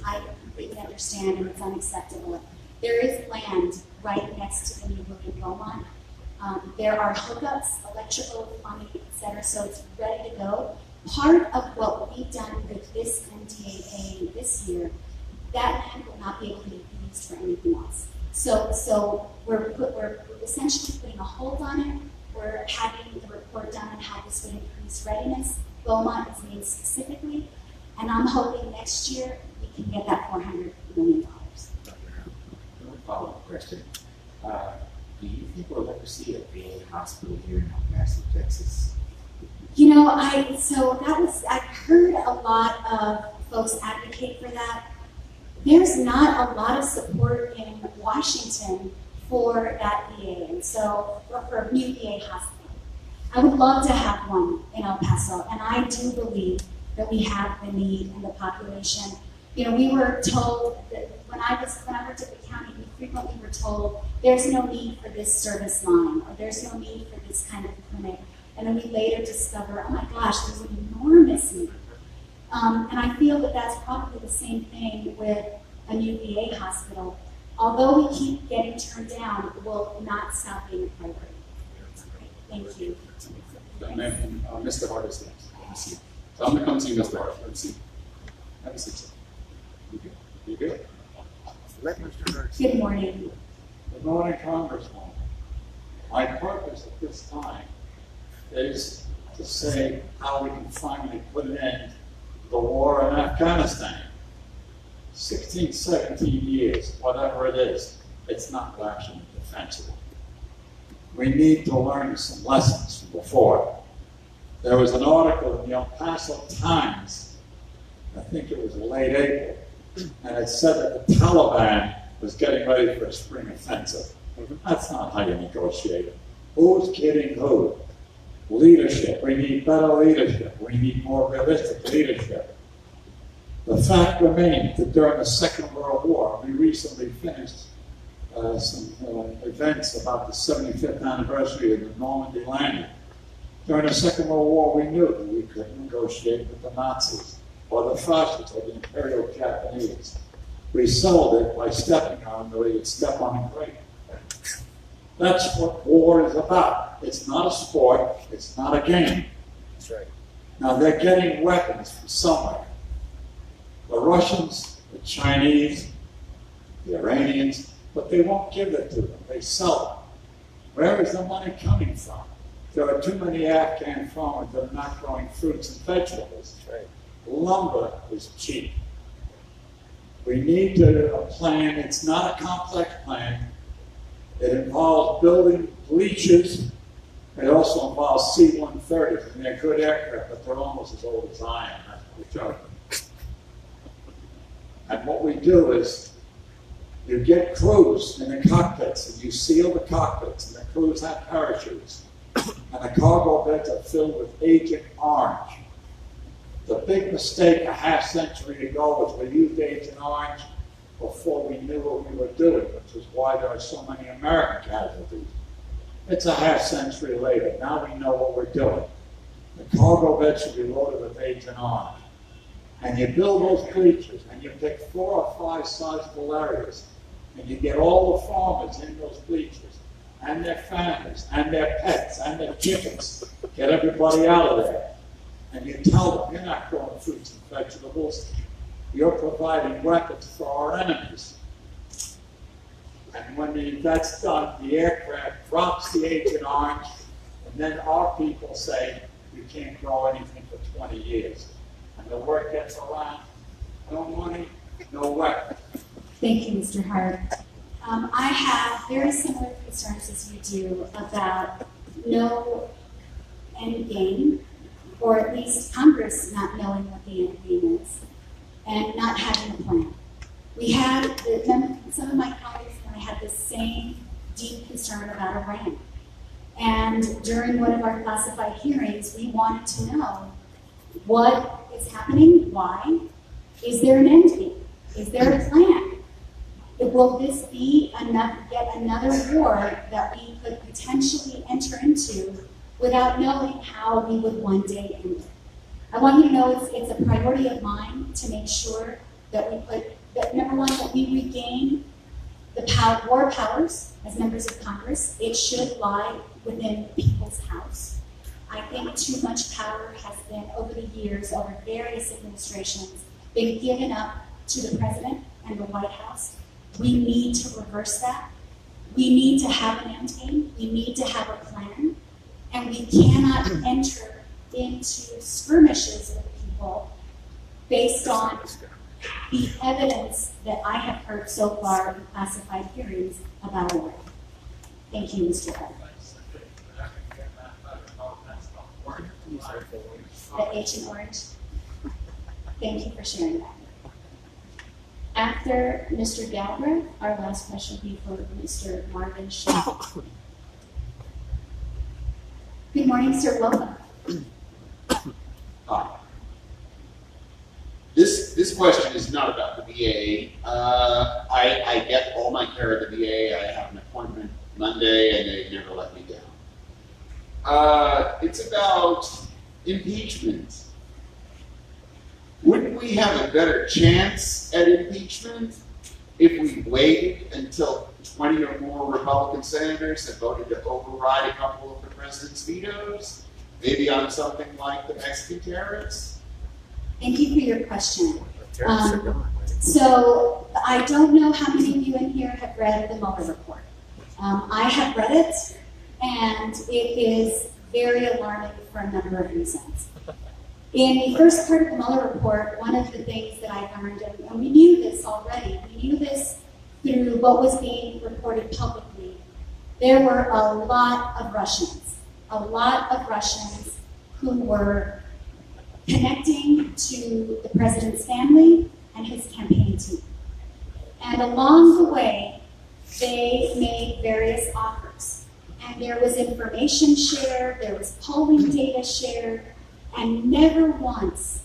I completely understand and it's unacceptable. There is land right next to the new building in Beaumont. There are hookups, electrical, plumbing, etc., so it's ready to go. Part of what we've done with this NDAA this year, that land will not be able to be used for anything else. So we're essentially putting a hold on it. We're having the report done on how this would increase readiness. Beaumont is named specifically, and I'm hoping next year we can get that $400 million. Follow-up question. Do you think we'll ever see a VA hospital here in El Paso, Texas? You know, I've heard a lot of folks advocate for that. There's not a lot of support in Washington for that VA, and so for a new VA hospital. I would love to have one in El Paso, and I do believe that we have the need and the population. You know, we were told that when I worked at the county, we frequently were told there's no need for this service line, or there's no need for this kind of clinic. And then we later discover, oh my gosh, there's an enormous need. And I feel that that's probably the same thing with a new VA hospital. Although we keep getting turned down, it will not stop being a priority. Thank you. Mr. Hart is next. So I'm going to come to you, Mr. Hart. Let's see. Have a seat, sir. You good? Good morning. Good morning, Congressman. My purpose at this time is to say how we can finally put an end to the war in Afghanistan. 16, 17 years, whatever it is, it's not rational defensible. We need to learn some lessons from before. There was an article in the El Paso Times, I think it was late April, and it said that the Taliban was getting ready for a spring offensive. That's not how you negotiate it. Who's kidding who? Leadership. We need better leadership. We need more realistic leadership. The fact remains that during the Second World War, we recently finished some events about the 75th anniversary of the Normandy landing. During the Second World War, we knew that we couldn't negotiate with the Nazis or the fascists or the Imperial Japanese. We settled it by stepping on them the way you'd step on a grape. That's what war is about. It's not a sport. It's not a game. That's right. Now, they're getting weapons from somewhere. The Russians, the Chinese, the Iranians, but they won't give it to them. They sell it. Where is the money coming from? There are too many Afghan farmers that are not growing fruits and vegetables. That's right. Lumber is cheap. We need a plan. It's not a complex plan. It involves building bleachers. It also involves C-130s, and they're good aircraft, but they're almost as old as I am. That's what we're talking. And what we do is you get crews in the cockpits, and you seal the cockpits, and the crews have parachutes. And the cargo beds are filled with Agent Orange. The big mistake a half century ago was we used Agent Orange before we knew what we were doing, which is why there are so many American casualties. It's a half century later. Now we know what we're doing. The cargo bed should be loaded with Agent Orange. And you build those bleachers, and you pick 4 or 5 sizable areas, and you get all the farmers in those bleachers, and their families, and their pets, and their chickens. Get everybody out of there. And you tell them, you're not growing fruits and vegetables. You're providing weapons for our enemies. And when that's done, the aircraft drops the Agent Orange, and then our people say, you can't grow anything for 20 years. And the word gets around, no money, no weapons. Thank you, Mr. Hart. I have very similar concerns as you do about no end game, or at least Congress not knowing what the end game is, and not having a plan. We had, some of my colleagues and I had the same deep concern about Iran. And during one of our classified hearings, we wanted to know what is happening, why, is there an end game? Is there a plan? Will this be yet another war that we could potentially enter into without knowing how we would one day end it? I want you to know it's a priority of mine to make sure that we number one, that we regain the war powers as members of Congress. It should lie within the people's house. I think too much power has been, over the years, over various administrations, been given up to the president and the White House. We need to reverse that. We need to have an end game. We need to have a plan. And we cannot enter into skirmishes with people based on the evidence that I have heard so far in classified hearings about war. Thank you, Mr. Hart. The Agent Orange. Thank you for sharing that. After Mr. Galbraith, our last question will be for Mr. Marvin Shaw. Good morning, sir. Welcome. Hi. This question is not about the VA. I get all my care at the VA. I have an appointment Monday, and they never let me down. It's about impeachment. Wouldn't we have a better chance at impeachment if we waited until 20 or more Republican senators have voted to override a couple of the president's vetoes? Maybe on something like the Mexican tariffs? Thank you for your question. So I don't know how many of you in here have read the Mueller report. I have read it, and it is very alarming for a number of reasons. In the first part of the Mueller report, one of the things that I learned, and we knew this already, we knew this through what was being reported publicly, there were a lot of Russians who were connecting to the president's family and his campaign team. And along the way, they made various offers. And there was information shared, there was polling data shared, and never once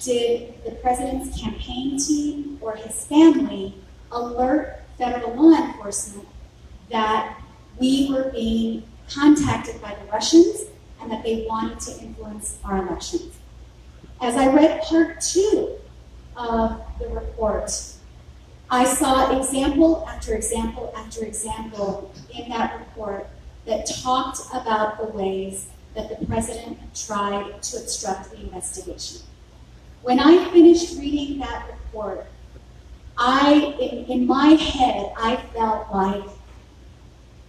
did the president's campaign team or his family alert federal law enforcement that we were being contacted by the Russians and that they wanted to influence our elections. As I read part 2 of the report, I saw example after example after example in that report that talked about the ways that the president tried to obstruct the investigation. When I finished reading that report, in my head, I felt like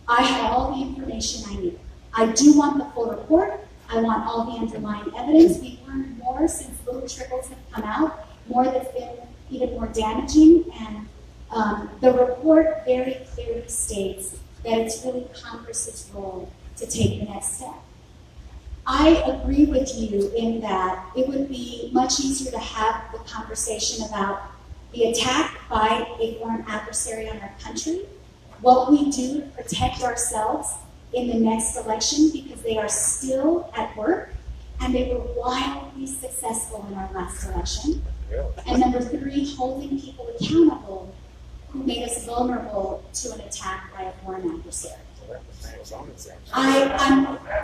I had all the information I needed. I do want the full report. I want all the underlying evidence. We've learned more since little trickles have come out, more that's been even more damaging. And the report very clearly states that it's really Congress's role to take the next step. I agree with you in that it would be much easier to have the conversation about the attack by a foreign adversary on our country, what we do to protect ourselves in the next election, because they are still at work and they were wildly successful in our last election. And number 3, holding people accountable who made us vulnerable to an attack by a foreign adversary.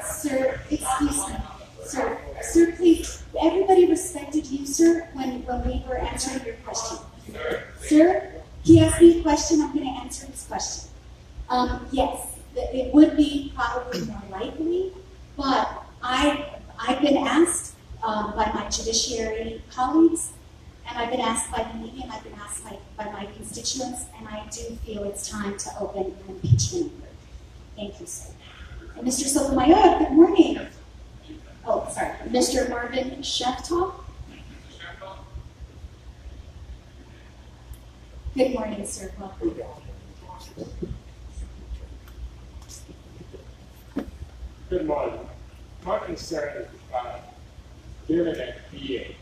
Sir, excuse me. Sir, please, everybody respected you, sir, when we were answering your question. Sir, he asked me a question, I'm going to answer his question. Yes, it would be probably more likely, but I've been asked by my judiciary colleagues, and I've been asked by the media, and I've been asked by my constituents, and I do feel it's time to open an impeachment inquiry. Thank you, sir. And Mr. Sotomayor, good morning. Oh, sorry, Mr. Marvin Sheftoff. Good morning, sir. Welcome. Good morning. My concern is dealing at VA.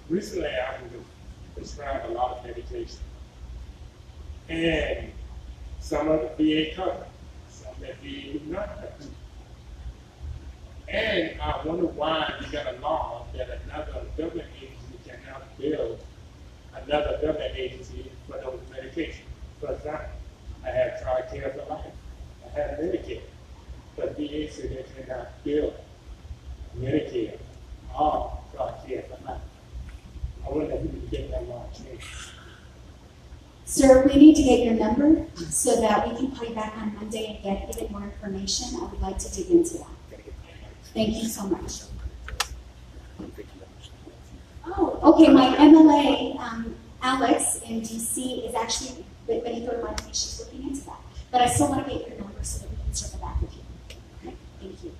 Recently, I was prescribed a lot of medication. And some of the VA covered, some that VA did not cover. And I wonder why you got a law that another government agency cannot bill another government agency for those medications. For example, I have TRICARE for life. I have Medicare. But VA said they cannot bill Medicare or TRICARE for life. I wonder if we can get that law changed. Sir, we need to get your number so that we can call you back on Monday and get even more information. I would like to dig into that. Thank you so much. Oh, okay, my MLA, Alex in DC is actually, Benito reminded me she's looking into that. But I still want to get your number so that we can circle back with you. Okay, thank you.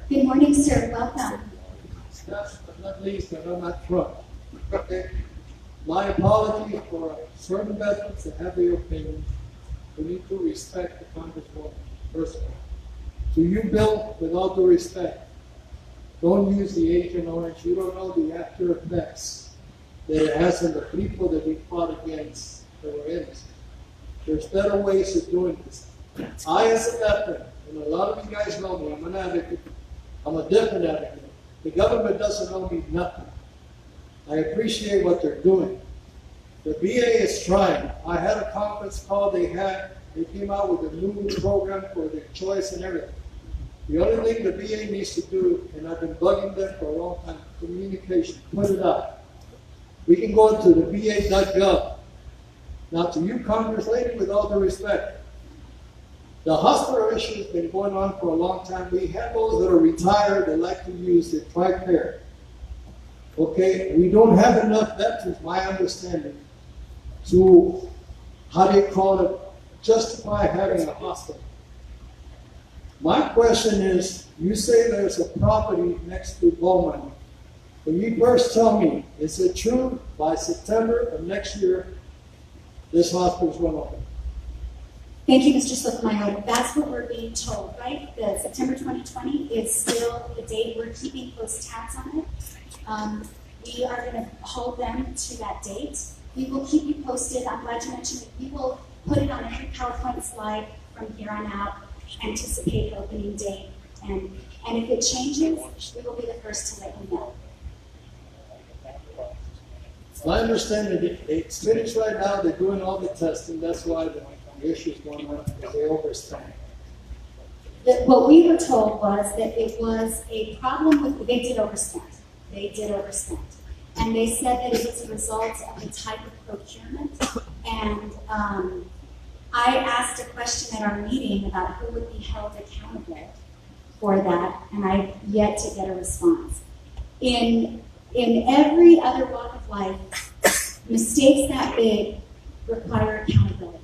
Good morning, sir, welcome. Last but not least, and I'm not Trump. My apology for certain veterans that have their opinion. We need to respect the Congresswoman, first of all. To you, Bill, with all due respect, don't use the Agent Orange. You don't know the after effects that it has on the people that we fought against that were innocent. There's better ways of doing this. I, as a veteran, and a lot of you guys know me, I'm an advocate. I'm a different advocate. The government doesn't owe me nothing. I appreciate what they're doing. The VA is trying. I had a conference call they came out with a new program for their choice and everything. The only thing the VA needs to do, and I've been bugging them for a long time, communication, put it up. We can go to the va.gov. Now to you, Congress lady, with all due respect, the hospital issue has been going on for a long time. We have those that are retired that like to use the TRICARE. Okay, we don't have enough veterans, my understanding, to, how do you call it, justify having a hospital. My question is, you say there's a property next to Bowman. Can you first tell me, is it true by September of next year, this hospital's going to open? Thank you, Mr. Sotomayor. That's what we're being told, right? The September 2020 is still the date. We're keeping close tabs on it. We are going to hold them to that date. We will keep you posted. I'm glad you mentioned it. We will put it on every PowerPoint slide from here on out, anticipate opening date. And if it changes, we will be the first to let you know. I understand that it's finished right now. They're doing all the testing. That's why the issue is going on, because they overspent. What we were told was that it was a problem with, they did overspend. They did overspend. And they said that it was a result of the type of procurement. And I asked a question at our meeting about who would be held accountable for that, and I've yet to get a response. In every other walk of life, mistakes that big require accountability.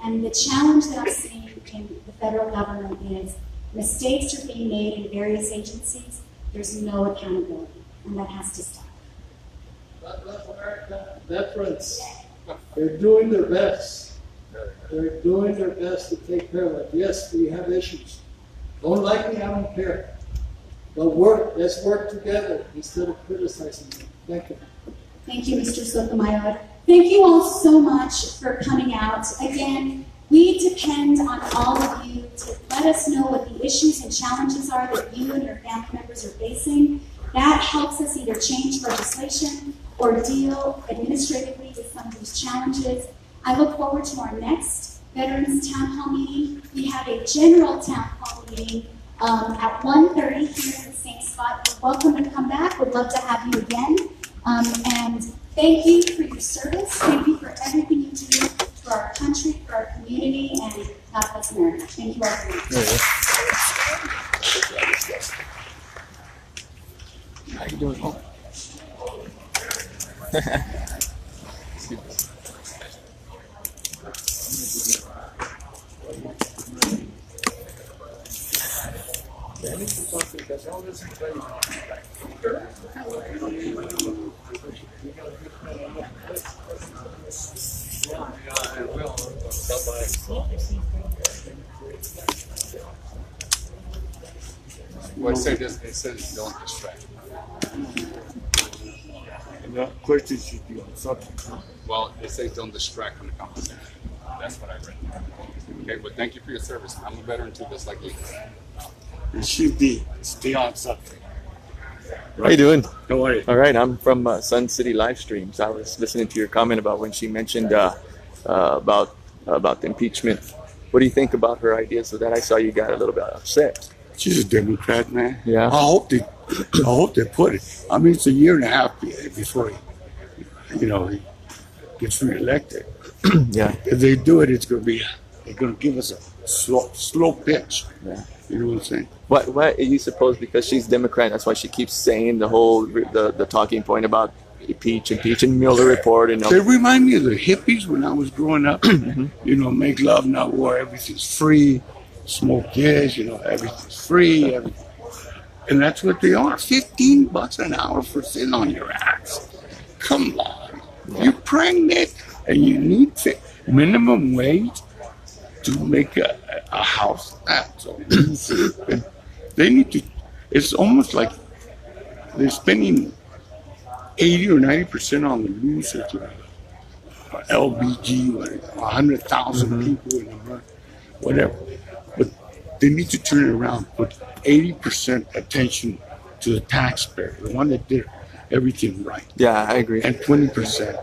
And the challenge that I'm seeing in the federal government is mistakes are being made in various agencies. There's no accountability, and that has to stop. Veterans, they're doing their best. They're doing their best to take care of it. Yes, we have issues. Don't like me, I don't care. But let's work together instead of criticizing them. Thank you. Thank you, Mr. Sotomayor. Thank you all so much for coming out. Again, we depend on all of you to let us know what the issues and challenges are that you and your family members are facing. That helps us either change legislation or deal administratively with some of these challenges. I look forward to our next Veterans Town Hall meeting. We have a general Town Hall meeting at 1:30 here in the same spot. You're welcome to come back. We'd love to have you again. And thank you for your service. Thank you for everything you do for our country, for our community, and God bless America. Thank you all very much. How you doing? Oh. Well, it says don't distract. And the question should be on subject. Well, it says don't distract from the conversation. That's what I read. Okay, well, thank you for your service. I'm a veteran too, just like you. It should be stay on subject. How you doing? How are you? All right, I'm from Sun City Live Streams. I was listening to your comment about when she mentioned about the impeachment. What do you think about her ideas of that? I saw you got a little bit upset. She's a Democrat, man. Yeah. I hope they put it. I mean, it's a year and a half before he gets reelected. Yeah. If they do it, they're gonna give us a slow pitch. Yeah. You know what I'm saying? What you suppose because she's Democrat, that's why she keeps saying the talking point about impeach and Mueller report and They remind me of the hippies when I was growing up. You know, make love, not war. Everything's free. Smoke gas. You know, everything's free. And that's what they are. $15 an hour for sitting on your ass. Come on. You're pregnant and you need minimum wage to make a house. That's so they need to. It's almost like they're spending 80 or 90% on the losers. LBG, 100,000 people in a month, whatever. But they need to turn it around. Put 80% attention to the taxpayer, the one that did everything right. Yeah, I agree. And 20%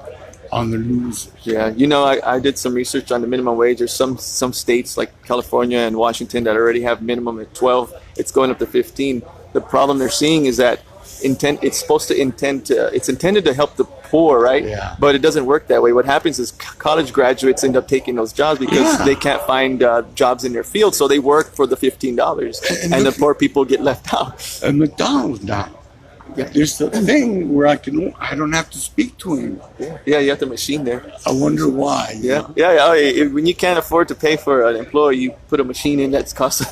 on the losers. Yeah, you know, I did some research on the minimum wage. There's some states like California and Washington that already have minimum at 12. It's going up to 15. The problem they're seeing is that it's intended to help the poor, right? Yeah. But it doesn't work that way. What happens is college graduates end up taking those jobs because they can't find jobs in their field, so they work for the $15, and the poor people get left out. And McDonald's now. Yeah. There's a thing where I don't have to speak to him. Yeah, you have the machine there. I wonder why. Yeah. When you can't afford to pay for an employee, you put a machine in that's cost.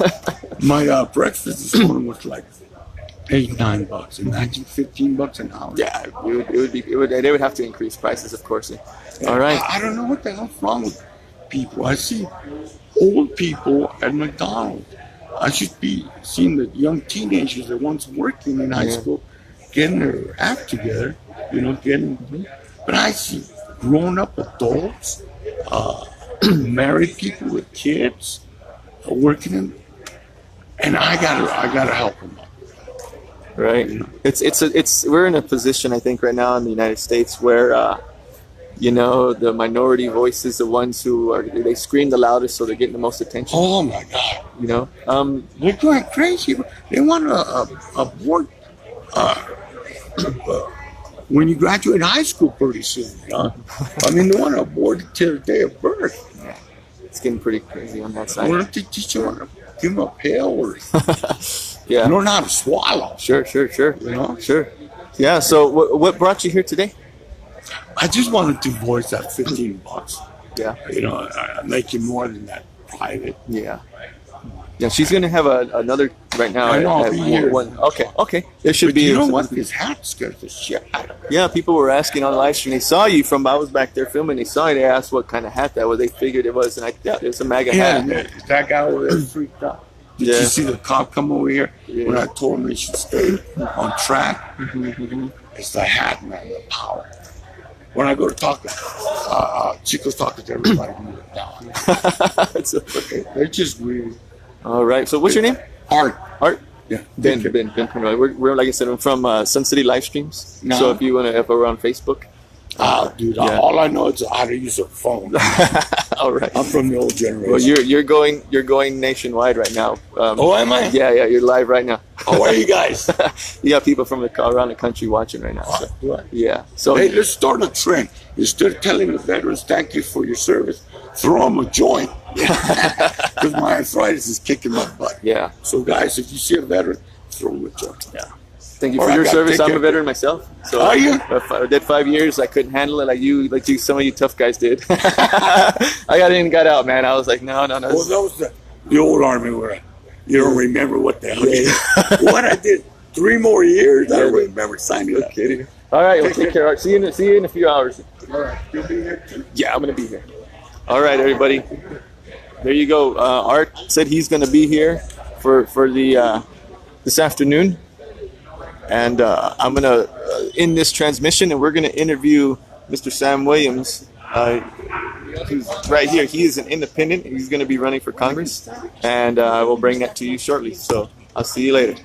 My breakfast this morning was like $8-9. Imagine $15 an hour. Yeah, they would have to increase prices, of course. All right. I don't know what the hell's wrong with people. I see old people at McDonald's. I should be seeing the young teenagers, the ones working in high school, getting their act together, but I see grown-up adults, married people with kids, working and I gotta help them out. Right. We're in a position, I think, right now in the United States where, the minority voices, the ones they scream the loudest, so they're getting the most attention. Oh my God. They're going crazy. They want a board when you graduate high school pretty soon. I mean, they want a board till the day of birth. Yeah. It's getting pretty crazy on that side. Why don't they teach you how to give them a pill or yeah. learn how to swallow? Sure. Sure. Yeah. So what brought you here today? I just wanted to voice that $15. Yeah. I'm making more than that private. Yeah. Yeah, she's gonna have another right now. I know, I'll be here. Okay. There should be. You know what? This hat scares the shit out of me. Yeah, people were asking on live stream. They saw you I was back there filming. They saw you. They asked what kind of hat that was. They figured it was, and it's a MAGA hat. Yeah, that guy over there freaked out. Did you see the cop come over here when I told him they should stay on track? It's the hat, man, the power. When I go to talk, Chico's talking to everybody. They're just weird. All right. So what's your name? Art. Yeah. Ben. We're like I said, I'm from Sun City Live Streams. No. So if we're on Facebook. Dude, all I know is how to use a phone. All right. I'm from the old generation. Well, you're going nationwide right now. Oh, am I? Yeah, you're live right now. Oh, where are you guys? You got people from around the country watching right now. So. Yeah. So let's start a trend. Instead of telling the veterans thank you for your service, throw them a joint. Because my arthritis is kicking my butt. Yeah. So guys, if you see a veteran, throw him a chuck. Yeah. Thank you All for right, your guys, service. take I'm a care. veteran myself. So Are you? I did 5 years. I couldn't handle it like you some of you tough guys did. I got in and got out, man. I was like, no. Well, that was the old army where you don't remember what the hell you did. What I did 3 more years, I don't remember signing up. Kidding. All right, well, take care. All right, see you in a few hours. All right, you'll be here too. Yeah, I'm gonna be here. All right, everybody. There you go. Art said he's gonna be here for the this afternoon, and I'm gonna end this transmission, and we're gonna interview Mr. Sam Williams, who's right here. He is an independent. He's gonna be running for Congress, and we'll bring that to you shortly. So I'll see you later.